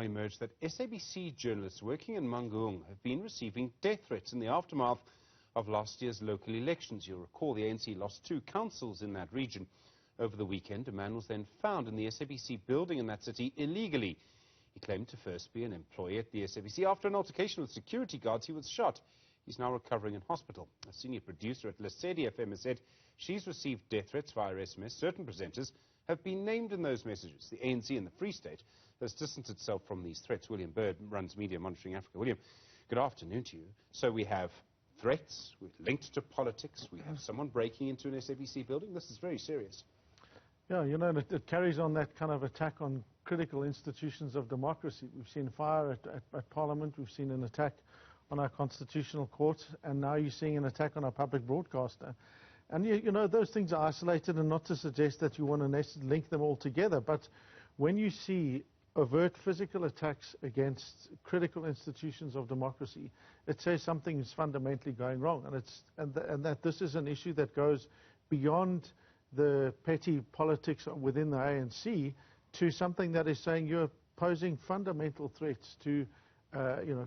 Emerged that SABC journalists working in Mangaung have been receiving death threats in the aftermath of last year's local elections. You'll recall the ANC lost 2 councils in that region. Over the weekend, a man was then found in the SABC building in that city illegally. He claimed to first be an employee at the SABC. After an altercation with security guards, he was shot. He's now recovering in hospital. A senior producer at Lesedi FM has said she's received death threats via SMS. Certain presenters have been named in those messages. The ANC in the Free State has distanced itself from these threats. William Bird runs Media Monitoring Africa. William, good afternoon to you. So we have threats linked to politics. We have someone breaking into an SABC building. This is very serious. Yeah, you know, it carries on that kind of attack on critical institutions of democracy. We've seen fire at Parliament. We've seen an attack on our constitutional court. And now you're seeing an attack on our public broadcaster. And, you know, those things are isolated, and not to suggest that you want to link them all together. But when you see overt physical attacks against critical institutions of democracy, it says something is fundamentally going wrong. And that this is an issue that goes beyond the petty politics within the ANC to something that is saying you're posing fundamental threats to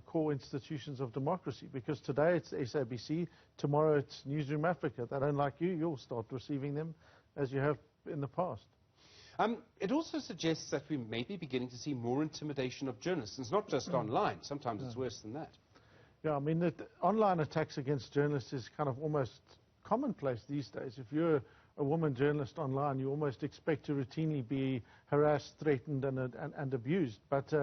core institutions of democracy. Because today it's SABC, tomorrow it's Newzroom Afrika. They don't like you, you'll start receiving them as you have in the past. It also suggests that we may be beginning to see more intimidation of journalists. And it's not just online. Sometimes it's worse than that. Yeah, I mean, the online attacks against journalists is kind of almost commonplace these days. If you're a woman journalist online, you almost expect to routinely be harassed, threatened, and abused. But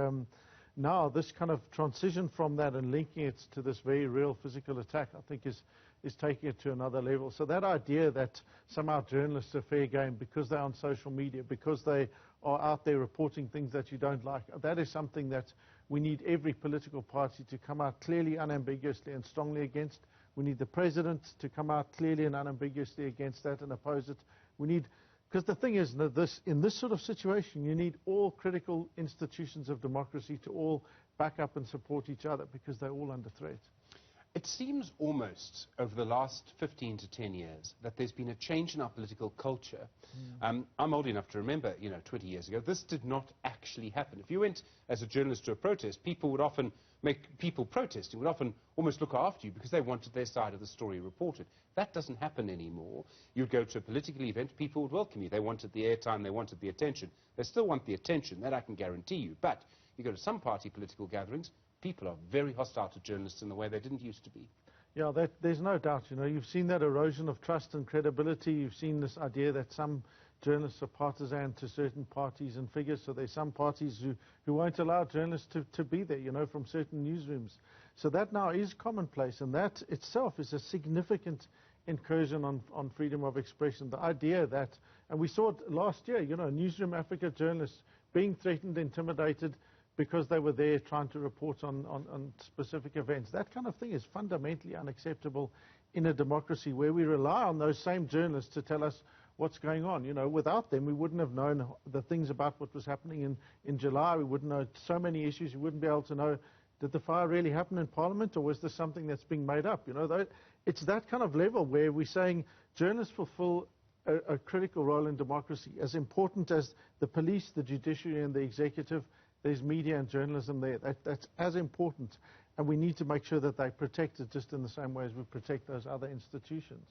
now this kind of transition from that and linking it to this very real physical attack, I think is taking it to another level. So that idea that somehow journalists are fair game because they're on social media, because they are out there reporting things that you don't like, that is something that we need every political party to come out clearly, unambiguously and strongly against. We need the president to come out clearly and unambiguously against that and oppose it. We need, because the thing is, in this sort of situation, you need all critical institutions of democracy to all back up and support each other because they're all under threat. It seems almost over the last 15 to 10 years that there's been a change in our political culture. I'm old enough to remember, 20 years ago, this did not actually happen. If you went as a journalist to a protest, people protesting would often almost look after you because they wanted their side of the story reported. That doesn't happen anymore. You'd go to a political event, people would welcome you. They wanted the airtime, they wanted the attention. They still want the attention, that I can guarantee you. But you go to some party political gatherings, people are very hostile to journalists in the way they didn't used to be. Yeah, there's no doubt. You've seen that erosion of trust and credibility. You've seen this idea that some journalists are partisan to certain parties and figures. So there's some parties who won't allow journalists to be there, from certain newsrooms. So that now is commonplace, and that itself is a significant incursion on freedom of expression. The idea that, and we saw it last year, Newzroom Afrika journalists being threatened, intimidated, because they were there trying to report on specific events. That kind of thing is fundamentally unacceptable in a democracy where we rely on those same journalists to tell us what's going on. Without them, we wouldn't have known the things about what was happening in July. We wouldn't know so many issues. We wouldn't be able to know, did the fire really happen in Parliament, or was this something that's being made up? It's that kind of level where we're saying journalists fulfill a critical role in democracy, as important as the police, the judiciary, and the executive. There's media and journalism there. That's as important, and we need to make sure that they protect it just in the same way as we protect those other institutions.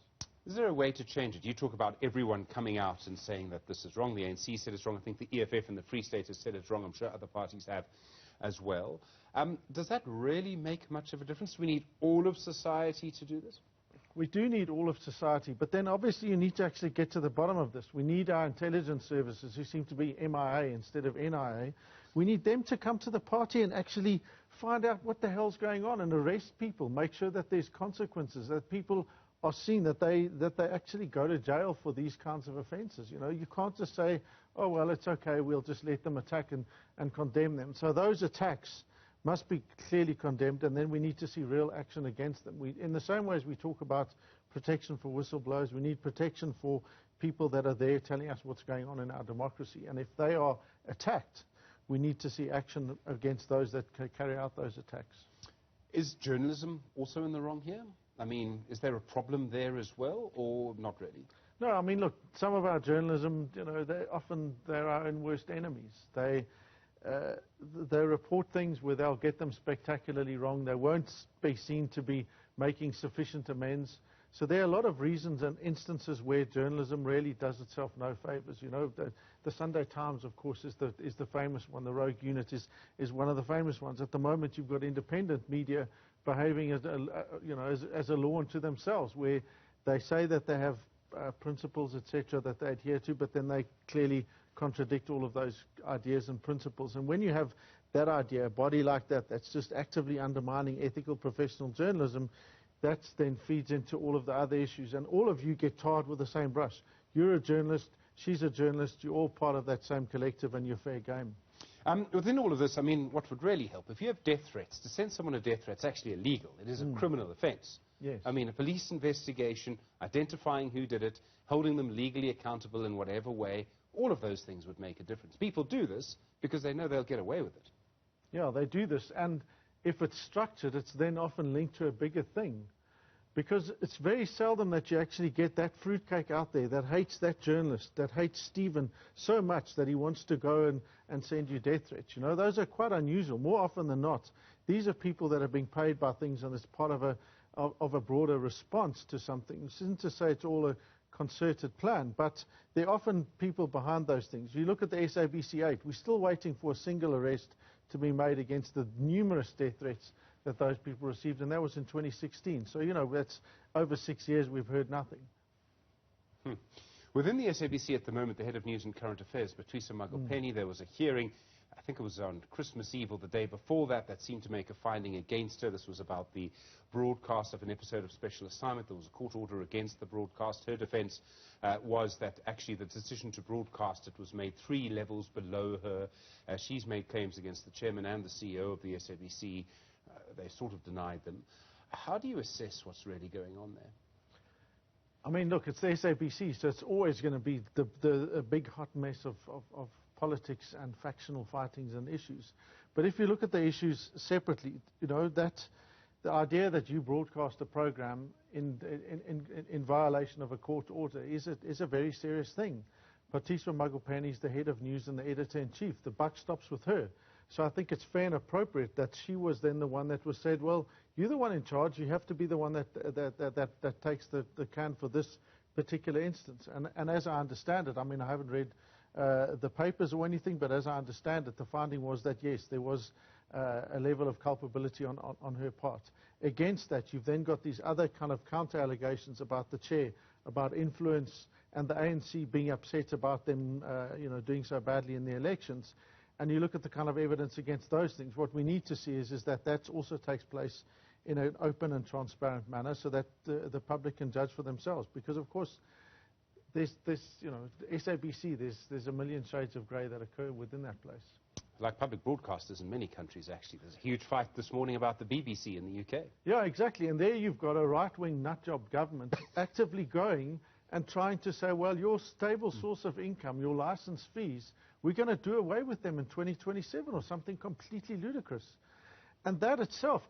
Is there a way to change it? You talk about everyone coming out and saying that this is wrong. The ANC said it's wrong. I think the EFF and the Free State has said it's wrong. I'm sure other parties have as well. Does that really make much of a difference? Do we need all of society to do this? We do need all of society, but then obviously you need to actually get to the bottom of this. We need our intelligence services, who seem to be MIA instead of NIA. We need them to come to the party and actually find out what the hell's going on and arrest people, make sure that there's consequences, that people are seen, that they actually go to jail for these kinds of offences. You can't just say, oh, well, it's okay, we'll just let them attack and condemn them. So those attacks must be clearly condemned, and then we need to see real action against them. In the same way as we talk about protection for whistleblowers, we need protection for people that are there telling us what's going on in our democracy. And if they are attacked, we need to see action against those that carry out those attacks. Is journalism also in the wrong here? I mean, is there a problem there as well, or not really? No, I mean, look, some of our journalism, they're our own worst enemies. they report things where they'll get them spectacularly wrong. They won't be seen to be making sufficient amends. So there are a lot of reasons and instances where journalism really does itself no favors. You know, the Sunday Times, of course, is the famous one. The Rogue Unit is one of the famous ones. At the moment, you've got independent media behaving as as a law unto themselves, where they say that they have principles, etc., that they adhere to, but then they clearly contradict all of those ideas and principles. And when you have that idea, a body like that, that's just actively undermining ethical professional journalism, that then feeds into all of the other issues. And all of you get tarred with the same brush. You're a journalist, she's a journalist, you're all part of that same collective, and you're fair game. Within all of this, I mean, what would really help, if you have death threats, to send someone a death threat is actually illegal. It is a criminal offence. Yes. I mean, a police investigation, identifying who did it, holding them legally accountable in whatever way, all of those things would make a difference. People do this because they know they'll get away with it. Yeah, they do this, and if it's structured, it's then often linked to a bigger thing. Because it's very seldom that you actually get that fruitcake out there that hates that journalist, that hates Stephen so much that he wants to go and send you death threats. You know, those are quite unusual. More often than not, these are people that are being paid by things and it's part of a broader response to something. This isn't to say it's all a concerted plan, but there are often people behind those things. You look at the SABC 8, we're still waiting for a single arrest to be made against the numerous death threats that those people received, and that was in 2016. So, you know, that's over 6 years we've heard nothing. Within the SABC at the moment, the head of News and Current Affairs, Patricia Magopeni, there was a hearing, I think it was on Christmas Eve or the day before that, that seemed to make a finding against her. This was about the broadcast of an episode of Special Assignment. There was a court order against the broadcast. Her defense was that actually the decision to broadcast it was made 3 levels below her. She's made claims against the chairman and the CEO of the SABC. They sort of denied them. How do you assess what's really going on there? I mean, look, it's the SABC, so it's always going to be a big hot mess of politics and factional fightings and issues. But if you look at the issues separately, you know, that the idea that you broadcast a program in violation of a court order is a very serious thing. Patricia Magopeni is the head of news and the editor-in-chief. The buck stops with her. So I think it's fair and appropriate that she was then the one that was said, well, you're the one in charge, you have to be the one that takes the can for this particular instance. And as I understand it, I mean, I haven't read the papers or anything, but as I understand it, the finding was that, yes, there was a level of culpability on her part. Against that, you've then got these other kind of counter-allegations about the chair, about influence, and the ANC being upset about them doing so badly in the elections. And you look at the kind of evidence against those things. What we need to see is that also takes place in an open and transparent manner so that the public can judge for themselves. Because, of course, there's SABC, there's a million shades of grey that occur within that place. Like public broadcasters in many countries, actually. There's a huge fight this morning about the BBC in the UK. Yeah, exactly. And there you've got a right-wing nutjob government actively going and trying to say, well, your stable source of income, your license fees, we're going to do away with them in 2027 or something completely ludicrous. And that itself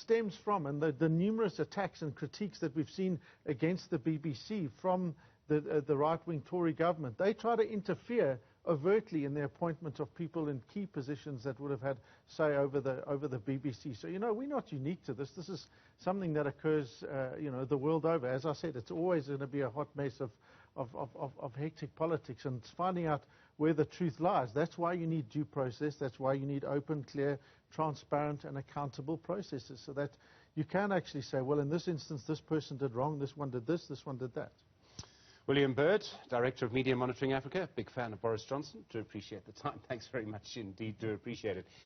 stems from, and the numerous attacks and critiques that we've seen against the BBC from the right-wing Tory government. They try to interfere overtly in the appointment of people in key positions that would have had say over the BBC. So, you know, we're not unique to this. This is something that occurs, the world over. As I said, it's always going to be a hot mess of hectic politics, and it's finding out where the truth lies. That's why you need due process. That's why you need open, clear, transparent and accountable processes so that you can actually say, well, in this instance, this person did wrong, this one did this one did that. William Bird, Director of Media Monitoring Africa, big fan of Boris Johnson. Do appreciate the time. Thanks very much indeed. Do appreciate it.